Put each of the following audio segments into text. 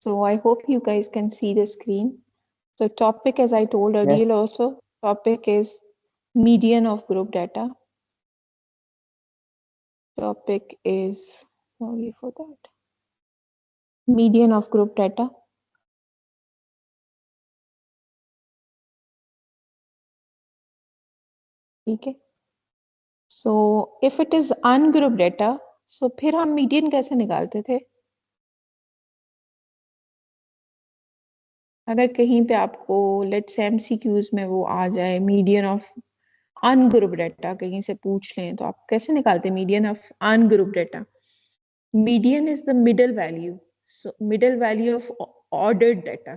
So I hope you guys can see the screen. So topic, as I told earlier also, topic is median of group data. Topic is, sorry for that, median of group data. Okay. So if it is ungroup data, so फिर हम median कैसे निकालते थे? अगर कहीं पे आपको let's say MCQs में वो आ जाए मीडियन ऑफ अनग्रुप डाटा कहीं से पूछ लें तो आप कैसे निकालते हैं median of ungroup data? Median is the middle value, so middle value of ordered data.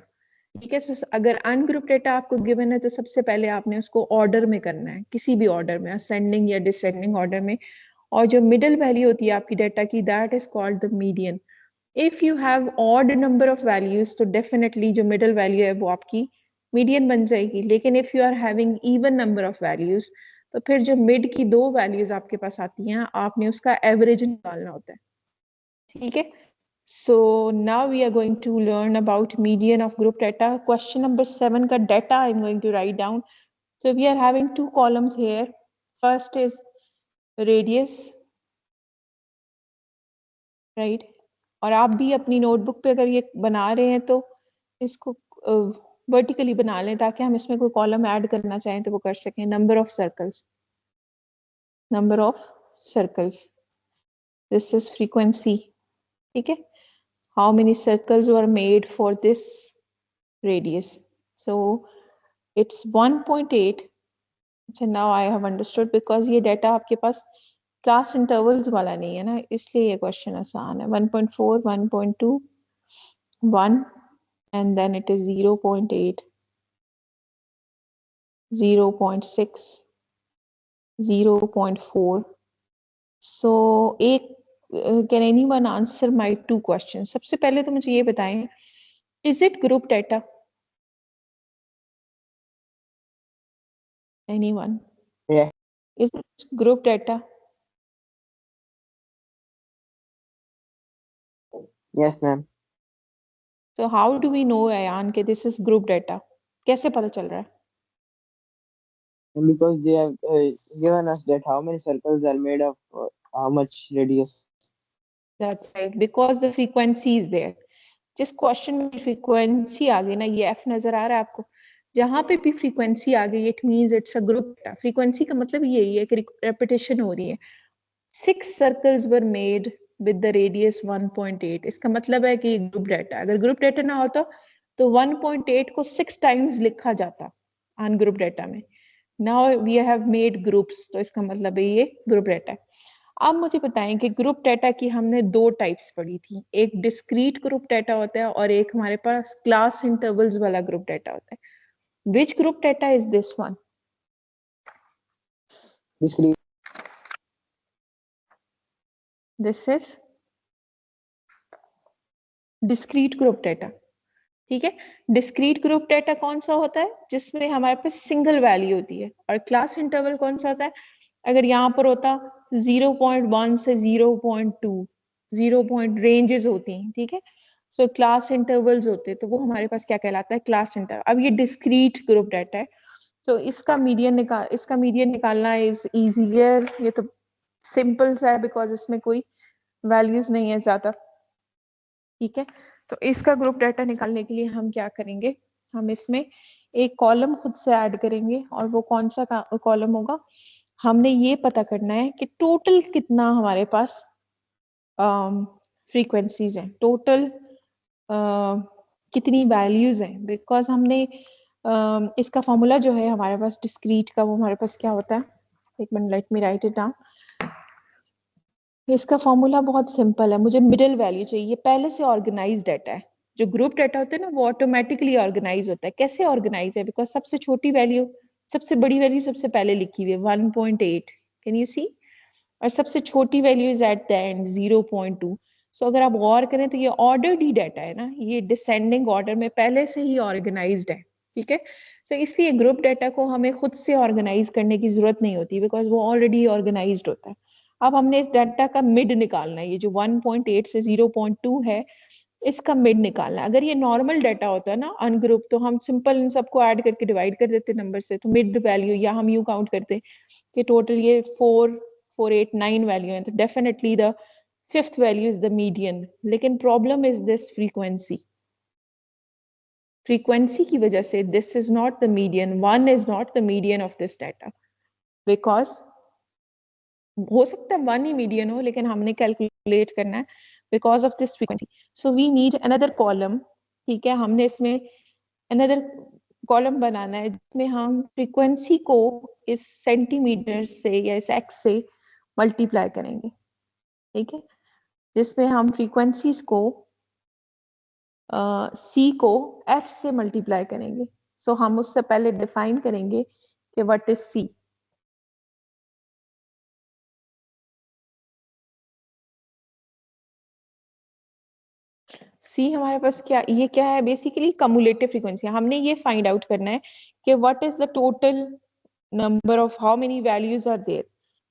ठीक है, so अगर अनग्रुप डाटा आपको गिवन है तो सबसे पहले आपने उसको ऑर्डर में करना है, किसी भी ऑर्डर में, असेंडिंग या डिसेंडिंग ऑर्डर में, और जो मिडल वैल्यू होती है आपकी डाटा की, that is called the median. If you have odd number of values तो डेफिनेटली जो मिडल वैल्यू है वो आपकी मीडियन बन जाएगी, लेकिन if you are having even number of values तो फिर जो मिड की दो वैल्यूज आपके पास आती हैं आपने उसका एवरेज निकालना होता है। ठीक है, so now we are going to learn about median of group data. Question number 7 का data I'm going to write down. So we are having two columns here. First is radius, right? और आप भी अपनी notebook पे अगर ये बना रहे हैं तो इसको वर्टिकली बना लें ताकि हम इसमें कोई कॉलम ऐड करना चाहें तो वो कर सकें। Number of circles, number of circles, this is frequency. ठीक है, how many circles were made for this radius? So it's 1.8. so now I have understood because ये data आपके पास क्लास इंटरवल्स वाला नहीं है ना, इसलिए ये क्वेश्चन आसान है। 1.4, 1.2, 1 and then it is 0.8, 0.6, 0.4. so एक can anyone answer my two questions? सबसे पहले तो मुझे ये बताएं, is it group data? Anyone? Yeah. Is it group data? Yes, ma'am. So how do we know, Ayan, कि this is group data? कैसे पता चल रहा है? Because they have given us that how many circles are made of how much radius. That's right, because the frequency is there. जिस question में frequency आ गई ना, ये F नजर आ रहा है आपको, जहां पे भी फ्रीक्वेंसी आ गई it means it's a group data. Frequency का मतलब यही है कि रेपिटेशन हो रही है। 6 circles were made with the radius 1.8, इसका मतलब है कि ग्रुप डाटा। अगर ग्रुप डाटा ना होता तो 1.8 को 6 टाइम्स लिखा जाता अनग्रुप डाटा में। Now we have made groups, तो इसका मतलब है ये ग्रुप डाटा है। अब मुझे बताएं कि ग्रुप डाटा की हमने दो टाइप्स पढ़ी थी, एक डिस्क्रीट ग्रुप डाटा होता है और एक हमारे पास क्लास इंटरवल्स वाला ग्रुप डाटा होता है। Which group data is this one? Discrete. This is discrete group data. ठीक है, डिस्क्रीट ग्रुप डाटा कौन सा होता है? जिसमें हमारे पास सिंगल वैल्यू होती है। और क्लास इंटरवल कौन सा होता है? अगर यहाँ पर होता 0.1 से 0.2, 0 पॉइंट रेंजेस होती हैं। ठीक है, सो क्लास इंटरवल्स होते हैं, तो वो हमारे पास क्या कहलाता है? Class interval. अब ये डिस्क्रीट ग्रुप डाटा है, तो इसका मीडियन निकालना इज इजियर। ये तो सिंपल सा है बिकॉज इसमें कोई वैल्यूज नहीं है ज्यादा। ठीक है, तो इसका ग्रुप डाटा निकालने के लिए हम क्या करेंगे, हम इसमें एक कॉलम खुद से ऐड करेंगे। और वो कौन सा कॉलम होगा? हमने ये पता करना है कि टोटल कितना हमारे पास फ्रीक्वेंसीज हैं, टोटल कितनी वैल्यूज हैं। बिकॉज हमने इसका फॉर्मूला जो है हमारे पास डिस्क्रीट का, वो हमारे पास क्या होता है, एक minute, let me right it down. इसका फॉर्मूला बहुत सिंपल है, मुझे मिडिल वैल्यू चाहिए। पहले से ऑर्गेनाइज डाटा है, जो ग्रुप डाटा होता है ना वो ऑटोमेटिकली ऑर्गेनाइज होता है। कैसे ऑर्गेनाइज है? बिकॉज सबसे छोटी वैल्यू, सबसे बड़ी वैल्यू सबसे पहले लिखी हुई है 1.8, कैन यू सी? और सबसे छोटी value is at the end 0.2। सो अगर आप गौर करें तो ये ऑर्डर्ड ही डाटा है ना, ये डिसेंडिंग ऑर्डर में पहले से ही ऑर्गेनाइज्ड है। ठीक है, सो इसलिए ग्रुप डाटा को हमें खुद से ऑर्गेनाइज करने की जरूरत नहीं होती बिकॉज वो ऑलरेडी ऑर्गेनाइज्ड होता है। अब हमने इस डाटा का मिड निकालना है, ये जो 1.8 से 0.2 है, इसका मिड निकालना है। अगर ये नॉर्मल डाटा होता है ना अनग्रुप, तो हम सिंपल इन सबको ऐड करके डिवाइड कर देते नंबर से, तो मिड वैल्यू, या हम यू काउंट करते कि टोटल ये 4, 4, 8, 9 वैल्यू है, तो definitely the fifth value is the median. लेकिन problem is this frequency, frequency की वजह से this is not the median, one is not the median of this data, because हो सकता है वन ही मीडियन हो, लेकिन हमने कैलकुलेट करना है because of this frequency, so we need another column. ठीक है, हमने इसमें अनदर कॉलम बनाना है जिसमें हम फ्रीक्वेंसी को इस सेंटीमीटर से या इस एक्स से मल्टीप्लाई करेंगे। ठीक है, जिसमें हम फ्रीक्वेंसीज को सी को एफ से मल्टीप्लाई करेंगे। सो हम उससे पहले डिफाइन करेंगे कि व्हाट इज सी। सी हमारे पास क्या, ये क्या है, बेसिकली कम्युलेटिव फ्रीक्वेंसी। हमने ये फाइंड आउट करना है कि what is the total number of how many values are there.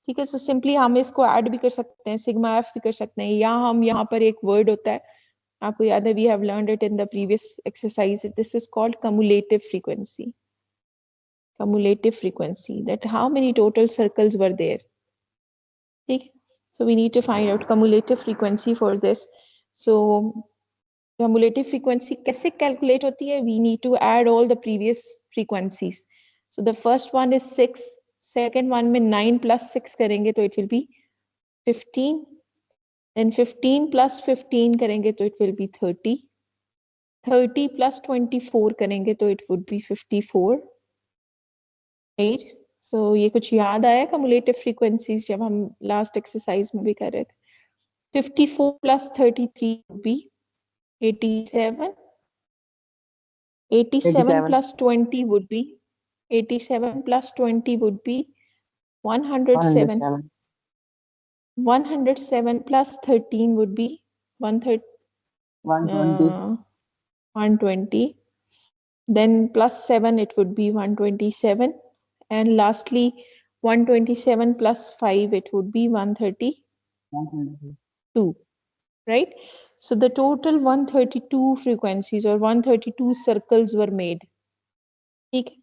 ठीक है, सो सिंपली हम इसको ऐड भी कर सकते हैं, सिग्मा एफ भी कर सकते हैं, या हम यहाँ पर एक वर्ड होता है, आपको याद है, we have learned it in the previous exercise, this is called cumulative frequency. Cumulative frequency, that how many total circles were there. ठीक, so we need to find out cumulative frequency for this. So cumulative frequency कैसे calculate होती है? We need to add all the previous frequencies. So the first one is 6, second one में 9 plus 6 करेंगे तो it will be 15, then 15 plus 15 करेंगे तो it will be 30, 30 plus 24 करेंगे तो it would be 54, right. So ये कुछ याद आया कम्युलेटिव फ्रीक्वेंसीज जब हम लास्ट एक्सरसाइज में भी कर रहे थे। 54 plus 33 would be 87, 87 87, plus 20 would be 87 plus 20 would be 107, 107, 107 plus 13 would be 130, 120, 120, then plus 7 it would be 127, and lastly 127 plus 5 it would be 132, 122. right? So the total 132 frequencies or 132 circles were made. Okay.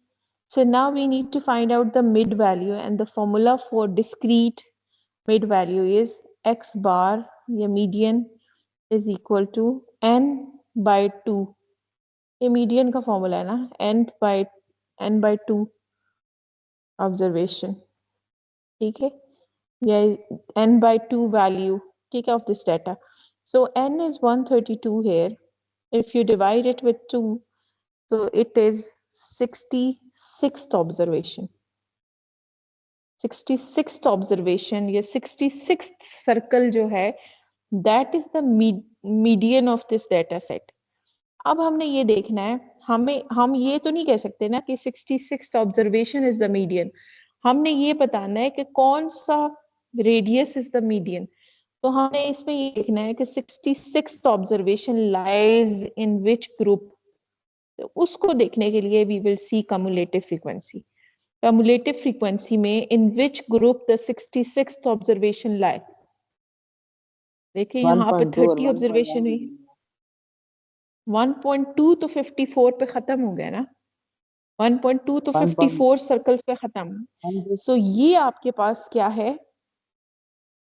So now we need to find out the mid value, and the formula for discrete mid value is x bar, the median, is equal to n by 2. ये median का formula है ना, n by 2 observation. ठीक है, या n by 2 value, ठीक है, of this data. So n is 132 here. If you divide it with 2, so it is 66th observation. 66th observation या 66th circle जो है, that is the median of this data set. अब हमने ये देखना है, हम ये तो नहीं कह सकते ना कि 66th observation is the median. हमने ये बताना है कि कौन सा radius is the median. तो हमने इसमें ये देखना है कि 66th observation lies in which group. तो उसको देखने के लिए we will see cumulative frequency. Cumulative frequency में in which group the 66th observation lie. देखिए यहाँ पे 1.2 और 30 observation हुई, 1.2 तो 54 पे खत्म हो गया ना, 1.2 तो 54 सर्कल्स पे खत्म। सो ये आपके पास क्या है,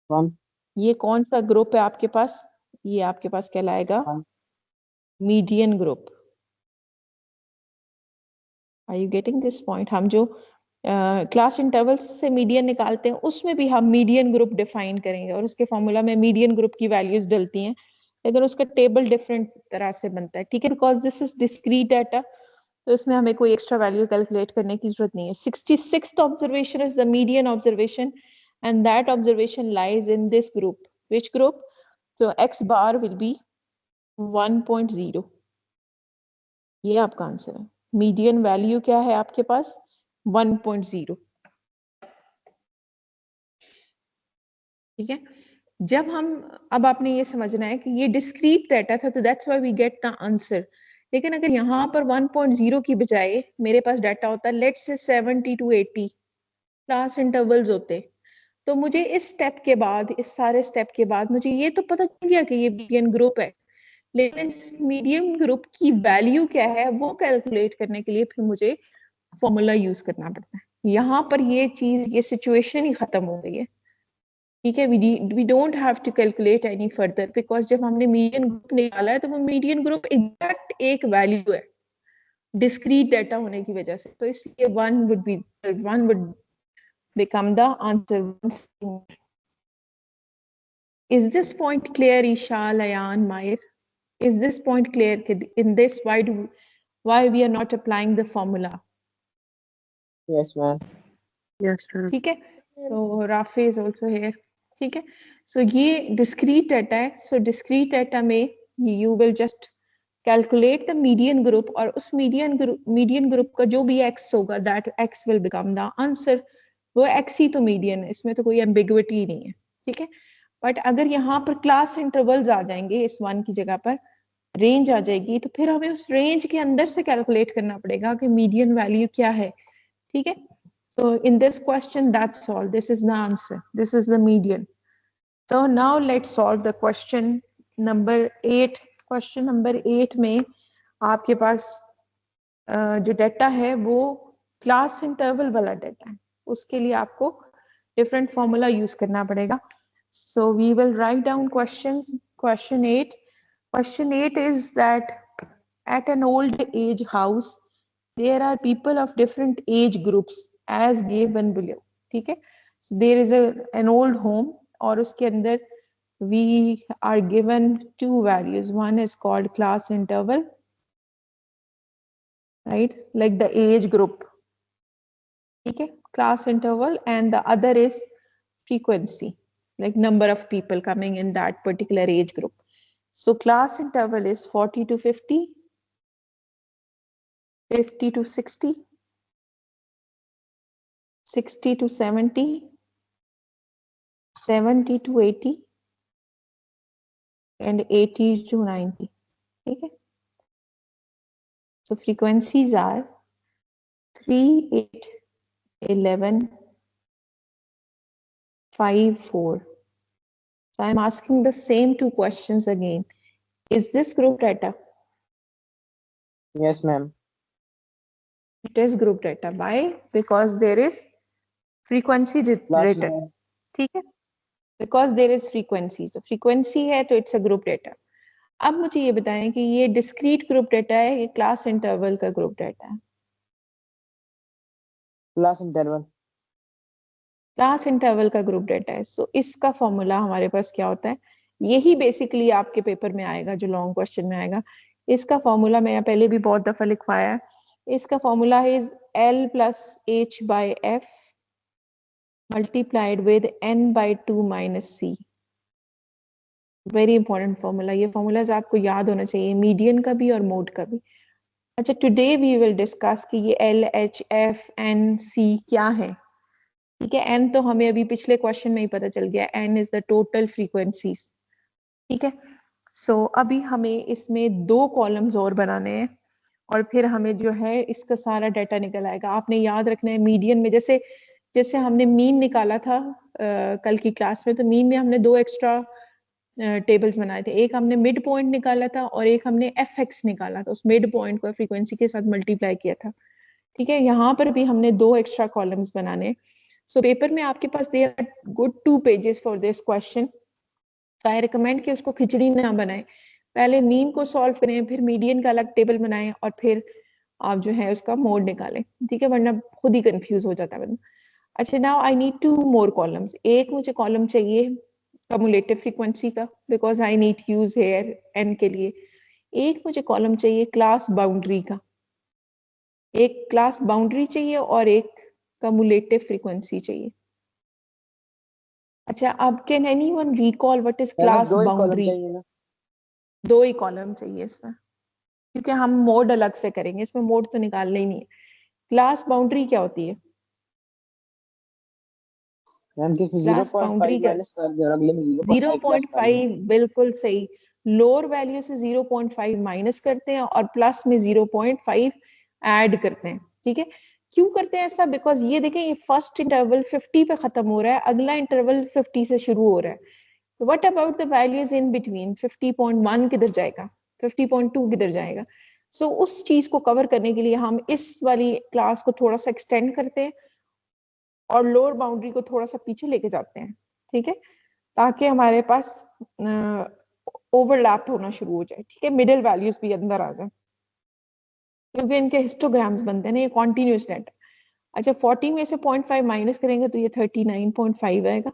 1. ये कौन सा ग्रुप है आपके पास, ये आपके पास कहलाएगा median group. Are you getting this point? हम जो क्लास इंटरवल्स से मीडियन निकालते हैं उसमें भी हम मीडियन ग्रुप डिफाइन करेंगे, और उसके फॉर्मूला में मीडियन ग्रुप की वैल्यूज डलती हैं, लेकिन उसका टेबल डिफरेंट तरह से बनता है। ठीक है, because this is discrete data, तो इसमें हमें कोई एक्स्ट्रा वैल्यू कैलकुलेट करने की जरूरत नहीं है। 66th observation is the median observation, and that observation lies in this group. Which group? So x bar will be 1.0. ये आपका आंसर है। मीडियन वैल्यू क्या है आपके पास? 1.0। ठीक है, जब हम, अब आपने ये समझना है कि ये डिस्क्रीट डाटा था, तो that's why we get the answer. लेकिन अगर यहाँ पर 1.0 की बजाय मेरे पास डाटा होता, let's say 70 to 80 class intervals होते, तो मुझे इस स्टेप के बाद, इस सारे स्टेप के बाद मुझे ये तो पता चल गया कि ये मीडियन ग्रुप है, लेकिन इस मीडियन ग्रुप की वैल्यू क्या है वो कैलकुलेट करने के लिए फिर मुझे फॉर्मूला यूज करना पड़ता है। यहाँ पर ये चीज, ये सिचुएशन ही खत्म हो गई है। ठीक है, we don't have to calculate any further, because जब हमने मीडियन ग्रुप निकाला है तो वो मीडियन ग्रुप एग्जैक्ट एक वैल्यू है डिस्क्रीट डाटा होने की वजह से, तो इसलिए one would become the answer. Is this point clear, Ishal, Ayan, Mayer? Is this point clear? In this, why we are not applying the formula? Yes, ma'am. Yes, ma'am. ठीक है, तो Rafi is also here. ठीक है, so ये discrete data है. So discrete data में you will just calculate the median group, और उस median group का जो भी x होगा, that x will become the answer. वो x ही तो median है, इसमें तो कोई ambiguity ही नहीं है. ठीक है, बट अगर यहाँ पर क्लास इंटरवल्स आ जाएंगे, इस वन की जगह पर रेंज आ जाएगी, तो फिर हमें उस रेंज के अंदर से कैलकुलेट करना पड़ेगा कि मीडियन वैल्यू क्या है. ठीक है, so in this question, that's all. This is the answer. This is the median. So now let's solve the question number 8. Question number 8 में आपके पास जो डेटा है वो क्लास इंटरवल वाला डेटा है, उसके लिए आपको डिफरेंट फॉर्मूला यूज करना पड़ेगा. So we will write down questions. Question 8. Question 8 is that at an old age house, there are people of different age groups as given below. ठीक है, so there is an old home, और उसके अंदर we are given two values. One is called class interval, right, like the age group. ठीक है, class interval, and the other is frequency, like number of people coming in that particular age group. So class interval is 40 to 50, 50 to 60, 60 to 70, 70 to 80, and 80 to 90. Okay. So frequencies are 3, 8, 11, 5, 4. So I'm asking the same two questions again. Is this group data? Yes, ma'am. It is group data. Why? Because there is frequency written. ठीक है, because there is frequency. So frequency है तो it's a group data. अब मुझे ये बताएं कि ये discrete group data है, ये class interval का group data है. Class interval. क्लास इंटरवल का ग्रुप डेटा है. सो इसका फॉर्मूला हमारे पास क्या होता है, यही बेसिकली आपके पेपर में आएगा, जो लॉन्ग क्वेश्चन में आएगा. इसका फॉर्मूला मैं पहले भी बहुत दफा लिखवाया है. इसका फॉर्मूला है L plus H by F multiplied with N by 2 minus C. Very important formula. ये फॉर्मूलाज आपको याद होना चाहिए, मीडियन का भी और मोड का भी. अच्छा, टुडे वी विल डिस्कस कि ये L, H, F, N, C क्या है. ठीक है, एन तो हमें अभी पिछले क्वेश्चन में ही पता चल गया, N is the total frequencies. ठीक है, सो अभी हमें इसमें 2 कॉलम्स और बनाने हैं, और फिर हमें जो है इसका सारा डाटा निकल आएगा. आपने याद रखना है मीडियन में, जैसे जैसे हमने मीन निकाला था कल की क्लास में, तो मीन में हमने 2 एक्स्ट्रा टेबल्स बनाए थे. एक हमने मिड पॉइंट निकाला था और एक हमने एफ एक्स निकाला था, उस मिड पॉइंट को फ्रीक्वेंसी के साथ मल्टीप्लाई किया था. ठीक है, यहाँ पर भी हमने 2 एक्स्ट्रा कॉलम्स बनाने. सो पेपर में आपके पास there are good 2 pages for this question. तो आई रिकमेंड कि उसको खिचड़ी ना बनाएं, पहले मीन को सॉल्व करें, फिर मीडियन का अलग टेबल बनाएं, और फिर आप जो है उसका मोड निकालें. ठीक है, वरना खुद ही कंफ्यूज हो जाता है बंदा. अच्छा, now I need 2 more columns. एक मुझे कॉलम चाहिए कम्युलेटिव फ्रीक्वेंसी का, because I need use here N के लिए. एक मुझे कॉलम चाहिए क्लास बाउंड्री का, एक क्लास बाउंड्री चाहिए और एक कम्युलेटिव फ्रीक्वेंसी चाहिए. अच्छा, अब can anyone recall what is class boundary? 2 he column चाहिए इसमें, क्योंकि हम मोड अलग से करेंगे, इसमें मोड तो निकालना ही नहीं है. क्लास बाउंड्री क्या होती है? क्लास बाउंड्री क्या? 0.5. बिल्कुल सही. लोअर वैल्यू से 0.5 माइनस करते हैं और प्लस में 0.5 ऐड करते हैं. ठीक है, क्यों करते हैं ऐसा? बिकॉज ये देखें, ये फर्स्ट इंटरवल 50 पे खत्म हो रहा है, अगला इंटरवल 50 से शुरू हो रहा है. What about the values in between? 50.1 किधर जाएगा? 50.2 किधर जाएगा? सो उस चीज को कवर करने के लिए हम इस वाली क्लास को थोड़ा सा एक्सटेंड करते हैं और लोअर बाउंड्री को थोड़ा सा पीछे लेके जाते हैं, ठीक है, ताकि हमारे पास ओवरलैप होना शुरू हो जाए, ठीक है, मिडिल वैल्यूज भी अंदर आ जाए, क्योंकि इनके हिस्टोग्राम्स बनते हैं ना, ये कॉन्टिन्यूस डेटा। अच्छा, 40 में से 0.5 माइनस करेंगे तो ये 39.5 आएगा,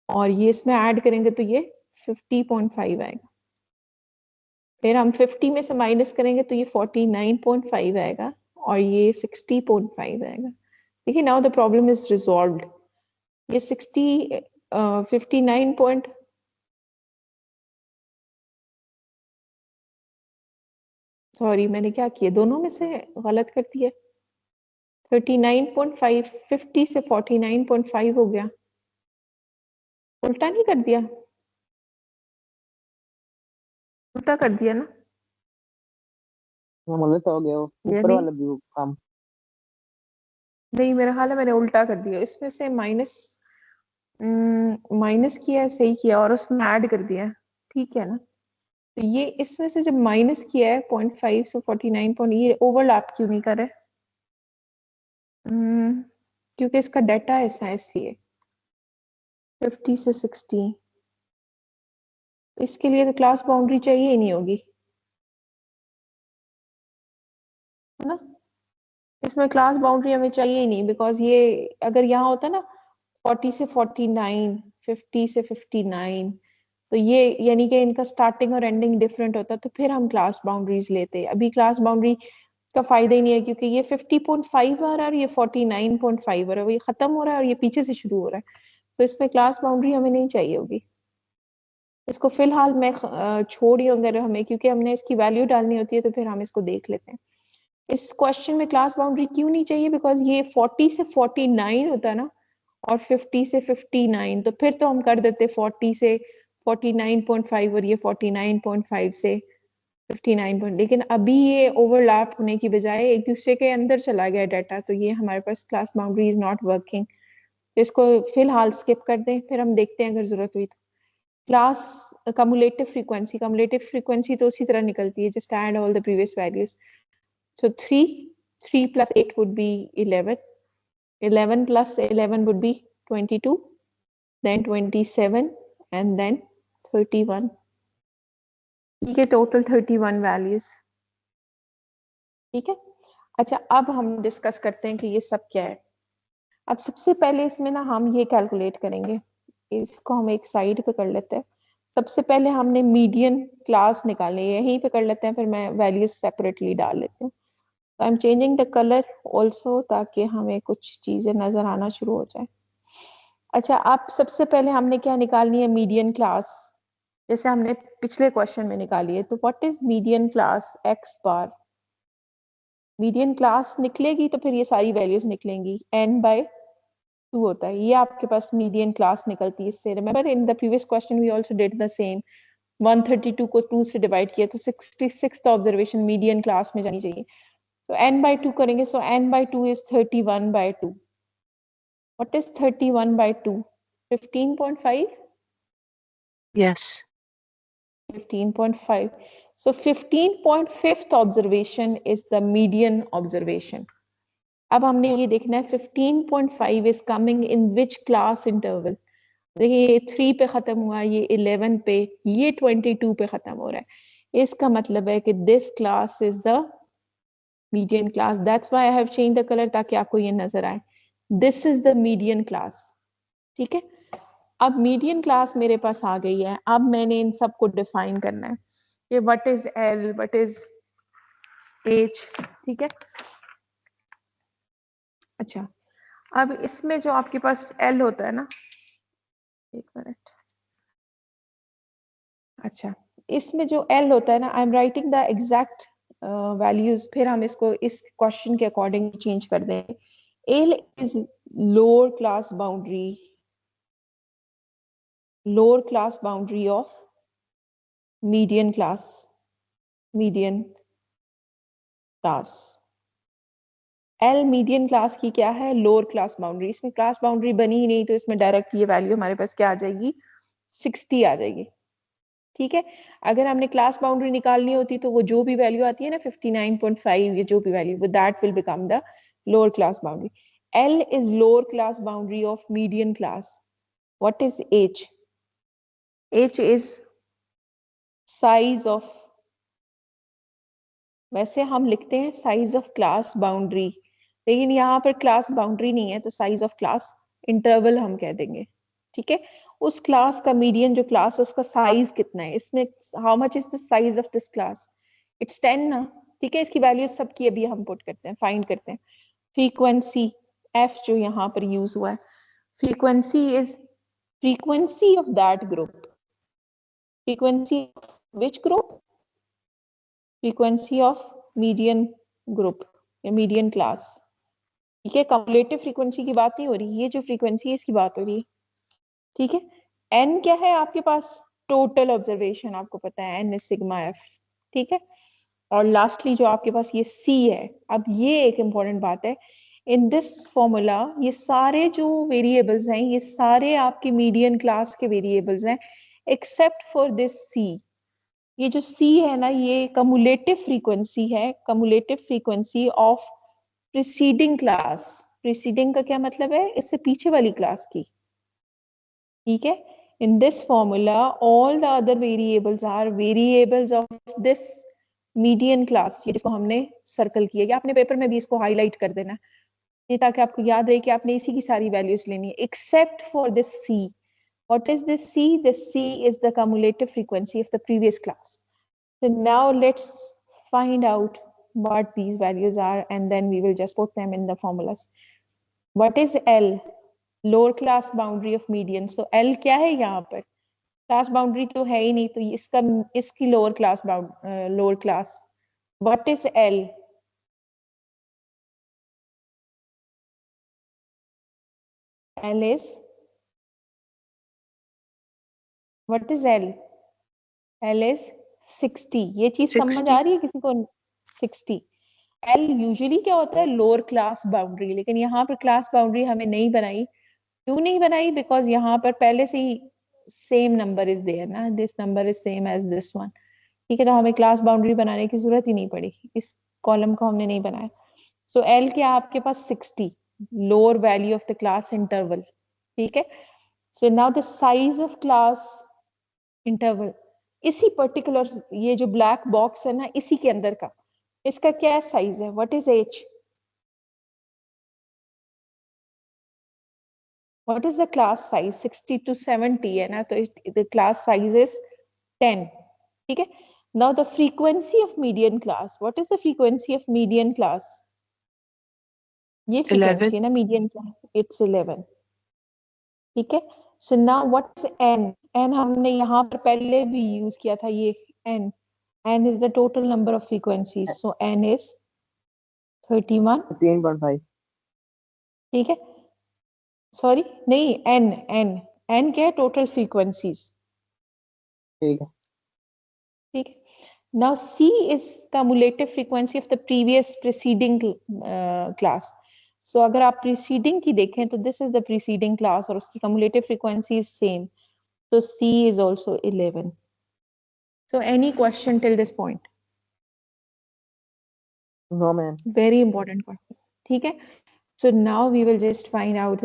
और ये इसमें ऐड करेंगे तो ये 50.5 आएगा। फिर हम 50 में से माइनस करेंगे तो ये 49.5 आएगा, और ये 60.5 आएगा। देखिए, now the problem is resolved. ये 59 पॉइंट, सॉरी मैंने क्या किया, दोनों में से गलत कर दिया। 39.5 50 से 49.5 हो गया, उल्टा नहीं कर दिया? उल्टा कर दिया ना? मतलब तो हो गया वो या ऊपर नहीं? वाला भी काम। नहीं, मेरा ख्याल है मैंने उल्टा कर दिया, इसमें से माइनस माइनस किया है, सही किया, और उसमें ऐड कर दिया, ठीक है ना? तो ये इसमें से जब माइनस किया है 0.5 से 49 पॉइंट, ये ओवरलैप क्यों नहीं कर रहा है? क्योंकि इसका डाटा ऐसा है, इसलिए 50 से 60, इसके लिए तो क्लास बाउंड्री चाहिए ही नहीं होगी, है ना? इसमें क्लास बाउंड्री हमें चाहिए ही नहीं, बिकॉज ये अगर यहाँ होता ना 40 से 49, 50 से 59, तो ये यानी कि इनका स्टार्टिंग और एंडिंग डिफरेंट होता, तो फिर हम क्लास बाउंड्रीज लेते। अभी क्लास बाउंड्री का फायदा ही नहीं है, क्योंकि ये 50.5 आ रहा है और ये 49.5 आ रहा है, ये खत्म हो रहा है और ये पीछे से शुरू हो रहा है, तो इसमें क्लास बाउंड्री हमें नहीं चाहिए होगी। इसको फिलहाल मैं छोड़ ही अगर हमें, क्योंकि हमने इसकी वैल्यू डालनी होती है, तो फिर हम इसको देख लेते हैं। इस क्वेश्चन में क्लास बाउंड्री क्यों नहीं चाहिए? बिकॉज ये 40 से 49 होता है ना, और 50 से 59, तो फिर तो हम कर देते 40 से 49.5 और ये 49.5 से 59 पॉइंट, लेकिन अभी ये ओवरलैप होने की बजाय एक दूसरे के अंदर चला गया डाटा, तो ये हमारे पास class boundary is not working. तो इसको फिलहाल स्किप कर दें, फिर हम देखते हैं अगर जरूरत हुई तो। क्लास कम्युलेटिव फ्रीक्वेंसी तो उसी तरह निकलती है, just add all the previous values. So 3 plus 8 would be 11. 11 plus 11 would be 22, then 27, and then 31. ठीक है, टोटल 31 वैल्यूज, ठीक है। अच्छा, अब हम डिस्कस करते हैं कि ये सब क्या है। अब सबसे पहले इसमें ना हम ये कैलकुलेट करेंगे, इसको हम एक साइड पे कर लेते हैं। सबसे पहले हमने मीडियन क्लास निकालनी है, यहीं पे कर लेते हैं, फिर मैं वैल्यूज सेपरेटली डाल लेती हूँ। I am changing the colour also, ताकि हमें कुछ चीजें नजर आना शुरू हो जाए। अच्छा, आप सबसे पहले हमने क्या निकालनी है? मीडियन क्लास, जैसे हमने पिछले क्वेश्चन में निकाली है। तो what is median class? X bar median class निकलेगी तो फिर ये सारी वैल्यूज निकलेंगी, n/2 होता है, ये आपके पास मीडियन क्लास निकलती है। इससे remember in the previous question we also did the same, 132 को 2 से डिवाइड किया, तो 66th ऑब्जर्वेशन मीडियन क्लास में जानी चाहिए। So n/2 करेंगे, so n/2 is 31/2. What is 31/2? 15.5? Yes. 15.5. So 15.5th observation is the median observation. अब हमने ये देखना है 15.5 is coming in which class interval. देखिए, ये 3 पे खत्म हुआ, ये 11 पे, ये 22 पे खत्म हो रहा है। इसका मतलब है कि this class is the median class. That's why I have changed the color, ताकि आपको ये नजर आए। This is the median class. ठीक है, अब मीडियन क्लास मेरे पास आ गई है। अब मैंने इन सबको डिफाइन करना है कि what is L, what is H, ठीक है। अच्छा, अब इसमें जो आपके पास एल होता है ना, एक मिनट, अच्छा, इसमें जो एल होता है ना, I am writing the exact values, फिर हम इसको इस क्वेश्चन के अकॉर्डिंग चेंज कर देंगे। L is lower class boundary of median class. L median class की क्या है? Lower class boundary. इसमें क्लास बाउंड्री बनी ही नहीं, तो इसमें डायरेक्ट ये वैल्यू हमारे पास क्या आ जाएगी? 60 आ जाएगी, ठीक है। अगर हमने क्लास बाउंड्री निकालनी होती तो वो जो भी वैल्यू आती है ना 59.5 या जो भी value, that will become the lower class boundary. L is lower class boundary of median class. What is H? H is size of, वैसे हम लिखते हैं साइज ऑफ क्लास बाउंड्री, लेकिन यहाँ पर क्लास बाउंड्री नहीं है तो साइज ऑफ क्लास इंटरवल हम कह देंगे. ठीक है. उस क्लास का मीडियन जो क्लास है उसका साइज कितना है, इसमें how much is the size of this class, it's 10 ना. ठीक है. इसकी वैल्यूज सबकी अभी हम पुट करते हैं, फाइंड करते हैं. फ्रीक्वेंसी एफ जो यहाँ पर यूज हुआ है, frequency is frequency of that group. Frequency which group? Frequency of median group या मीडियन क्लास. ठीक है. कम्युलेटिव फ्रीक्वेंसी की बात नहीं हो रही, ये जो फ्रीक्वेंसी है इसकी बात हो रही है. ठीक है. एन क्या है आपके पास? टोटल ऑब्जर्वेशन, आपको पता है एन इज सिग्मा एफ. ठीक है. और लास्टली जो आपके पास ये सी है, अब ये एक इंपॉर्टेंट बात है इन दिस फॉर्मूला, ये सारे जो वेरिएबल्स हैं ये सारे आपके मीडियन क्लास के वेरिएबल्स हैं एक्सेप्ट फॉर दिस सी. ये जो C है ना, ये कम्युलेटिव फ्रीक्वेंसी है, cumulative frequency of preceding class. Preceding का क्या मतलब है? इससे पीछे वाली क्लास की. ठीक है. In this formula all the other variables are variables of this median class. ये जिसको हमने सर्कल किया, या अपने पेपर में भी इसको हाईलाइट कर देना ये, ताकि आपको याद रहे कि आपने इसी की सारी वैल्यूज लेनी है except for this C. What is this C? This C is the cumulative frequency of the previous class. So now let's find out what these values are and then we will just put them in the formulas. What is L? Lower class boundary of median. So L क्या है यहाँ पर? Class boundary तो है ही नहीं, तो इसकी lower class lower class. What is L? L is, what is L? L is 60. ये चीज समझ आ रही है किसी को? 60. L यूजुअली क्या होता है? लोअर क्लास बाउंड्री, लेकिन यहाँ पर क्लास बाउंड्री हमें नहीं बनाई. क्यों नहीं बनाई? बिकॉज यहाँ पर पहले से ही सेम नंबर इज देयर ना, this number is same as this one. ठीक है. तो हमें क्लास बाउंड्री बनाने की जरूरत ही नहीं पड़ी, इस कॉलम को हमने नहीं बनाया. सो L क्या आपके पास? 60, lower value of the class interval. ठीक है. So now the size of class interval, इसी पर्टिकुलर ये जो ब्लैक बॉक्स है ना, इसी के अंदर का इसका क्या साइज है? What is H? What is the class size? 60 to 70 है ना, तो the class size is 10. ठीक है. Now the frequency of median class. What is the frequency of median class? ये frequency है ना median class. It's 11. ठीक है. So now what is N? N हमने यहाँ पर पहले भी यूज किया था, ये N. N is the total number of frequencies. So N is 31. 13.5. ठीक है. सॉरी नहीं, N. N. N क्या है? Total frequencies. ठीक है. ठीक है. Now C is cumulative frequency of the previous preceding class. So अगर आप preceding की देखें तो this is the preceding class और उसकी cumulative frequency is same. So C is also 11. So any question till this point? No ma'am. Very important question. ठीक है. So now we will just find out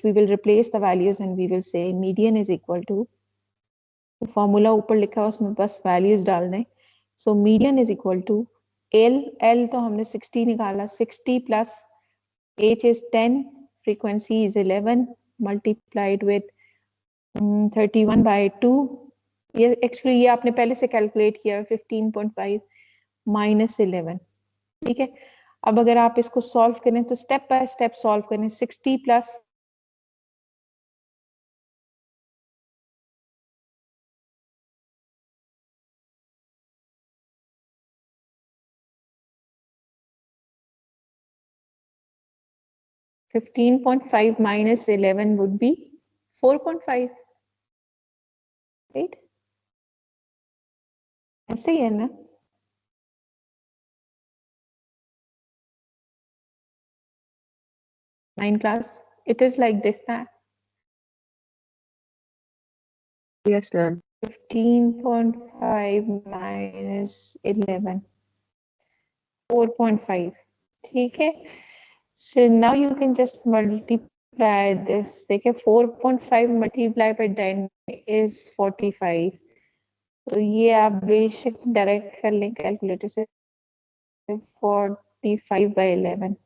we will replace the values and we will say median is equal to, formula ऊपर लिखा है उसमें बस values डाल दें. So median is equal to L तो हमने 60 निकाला, 60 plus H is 10, frequency is 11 multiplied with 31 by 2. ये एक्चुअली ये आपने पहले से कैलकुलेट किया, 15.5 माइनस 11. ठीक है. अब अगर आप इसको सॉल्व करें तो स्टेप बाय स्टेप सॉल्व करें. 60 plus 15.5 minus 11 would be 4.5, right? ऐसे ही है ना? Nine class, it is like this ना? Yes, ma'am. 15.5 minus 11, 4.5. ठीक है, so now you can just multiply this. देखिए 4.5 multiplied by 10 is 45. तो ये आप बेशक डायरेक्ट कर लें कैलकुलेटर से. 45 by 11.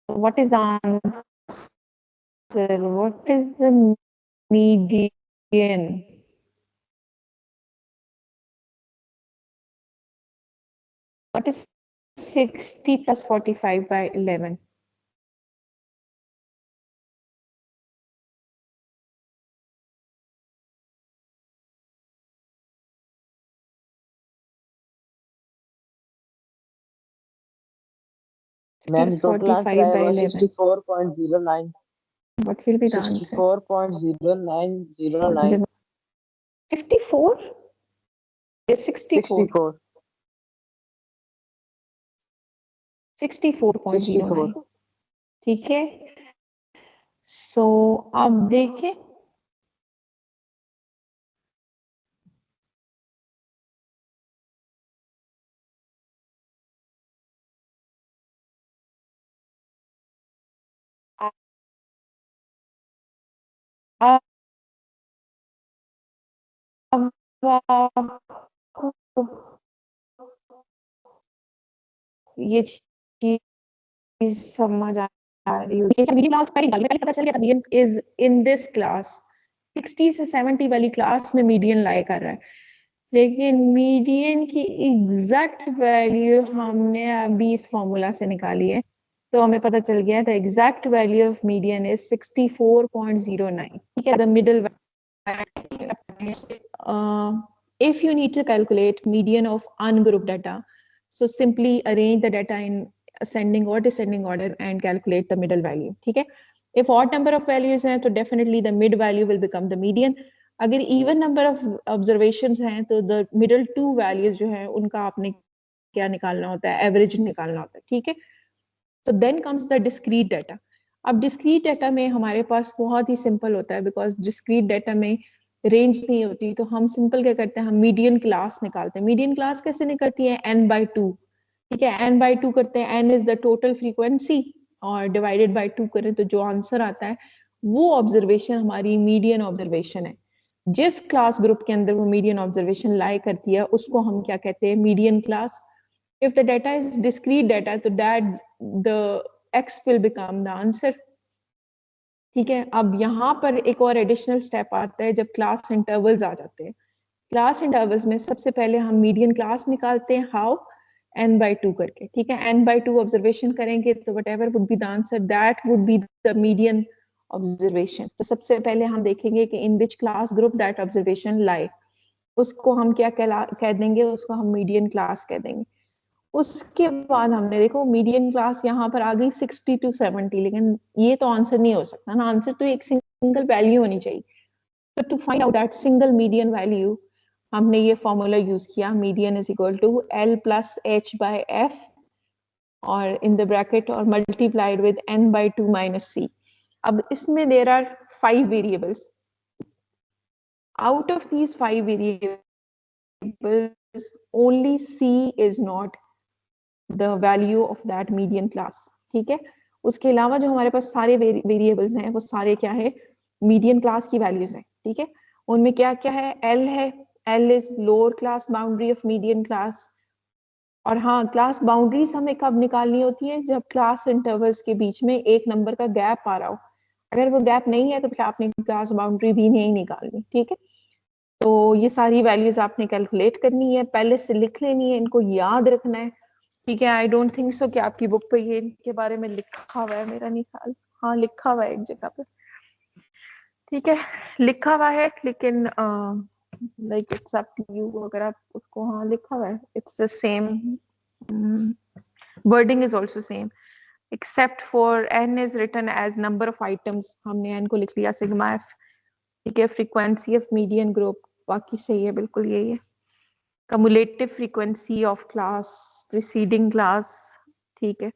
What is the answer? What is the median? What is 60 plus 45 by 11? Ma'am, total answer 45 by आएगा 11. 64.09. What will be the answer? 64.0909. 54? It's 64. 64. 64.09. ठीक है, सो अब देखें अब आपको ये चीज समझ आ रही होगी. मीडियन क्लास पहले पता चल गया था. Median is in this class. 60 से 70 वाली क्लास में मीडियन लाई कर रहा है, लेकिन मीडियन की एग्जैक्ट वैल्यू हमने अभी इस फॉर्मूला से निकाली है. तो हमें पता चल गया the exact value of median is 64.09. ठीक है, the middle. If you need to calculate median of ungrouped data, so simply arrange the data in ascending or descending order and calculate the middle value. ठीक है, if odd number of values हैं तो definitely the mid value will become the median. अगर even number of observations हैं तो the middle two values जो हैं उनका आपने क्या निकालना होता है, average निकालना होता है. ठीक है, so then comes the discrete data. अब discrete data में हमारे पास बहुत ही simple होता है, because discrete data में रेंज नहीं होती, तो हम सिंपल क्या करते हैं, हम मीडियन क्लास निकालते हैं. मीडियन क्लास कैसे निकलती है, n by 2. ठीक है, n by 2 करते हैं, n is the total frequency और डिवाइडेड बाय 2 करें तो जो आंसर आता है वो ऑब्जर्वेशन हमारी मीडियन ऑब्जर्वेशन है. जिस क्लास ग्रुप के अंदर वो मीडियन ऑब्जर्वेशन लाई करती है उसको हम क्या कहते हैं, median class. if the data is discrete data, so that the x will become the answer. ठीक है, अब यहाँ पर एक और एडिशनल स्टेप आता है जब क्लास इंटरवल्स आ जाते हैं. क्लास इंटरवल्स में सबसे पहले हम मीडियन क्लास निकालते हैं. हाउ, n by 2 करके. ठीक है, n by 2 ऑब्जर्वेशन करेंगे तो whatever would be the answer, that would be the median observation. तो सबसे पहले हम देखेंगे कि in which class group that observation lie. उसको हम क्या कह देंगे, उसको हम मीडियन क्लास कह देंगे. उसके बाद हमने देखो मीडियन क्लास यहाँ पर आ गई 60 to 70, लेकिन ये तो आंसर नहीं हो सकता ना. आंसर तो एक सिंगल वैल्यू होनी चाहिए. तो to find out that single median value हमने ये फॉर्मूला यूज किया, median is equal to L plus H by F और इन द ब्रैकेट और multiplied with n by 2 minus C. अब इसमें there are 5 variables. Out of these 5 variables only C is not the value of that median class. ठीक है, उसके अलावा जो हमारे पास सारे वेरिएबल्स हैं वो सारे क्या है, मीडियन क्लास की वैल्यूज हैं. ठीक है, उनमें क्या क्या है, L है. L is lower class boundary of median class. और हाँ, क्लास बाउंड्रीज हमें कब निकालनी होती है, जब क्लास इंटरवल्स के बीच में एक नंबर का गैप आ रहा हो. अगर वो गैप नहीं है तो फिर आपने क्लास बाउंड्री भी नहीं निकालनी. ठीक है, तो ये सारी वैल्यूज आपने कैलकुलेट करनी है, पहले से लिख लेनी है, इनको याद रखना है. ठीक है, आई डोंट थिंक सो कि आपकी बुक पे ये इनके बारे में लिखा हुआ है, मेरा नहीं ख्याल. हाँ लिखा हुआ है एक जगह पे. ठीक है, लिखा हुआ है, लेकिन like it's up to you. अगर आप उसको, हाँ लिखा हुआ है, it's the same, wording is also same except for n is written as number of items. हमने n को लिख लिया सिग्मा f. ठीक है, फ्रीक्वेंसी ऑफ मीडियन ग्रुप बाकी सही है, बिल्कुल यही है. cumulative frequency of class preceding class. ठीक है,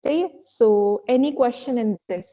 सही है. So any question in this?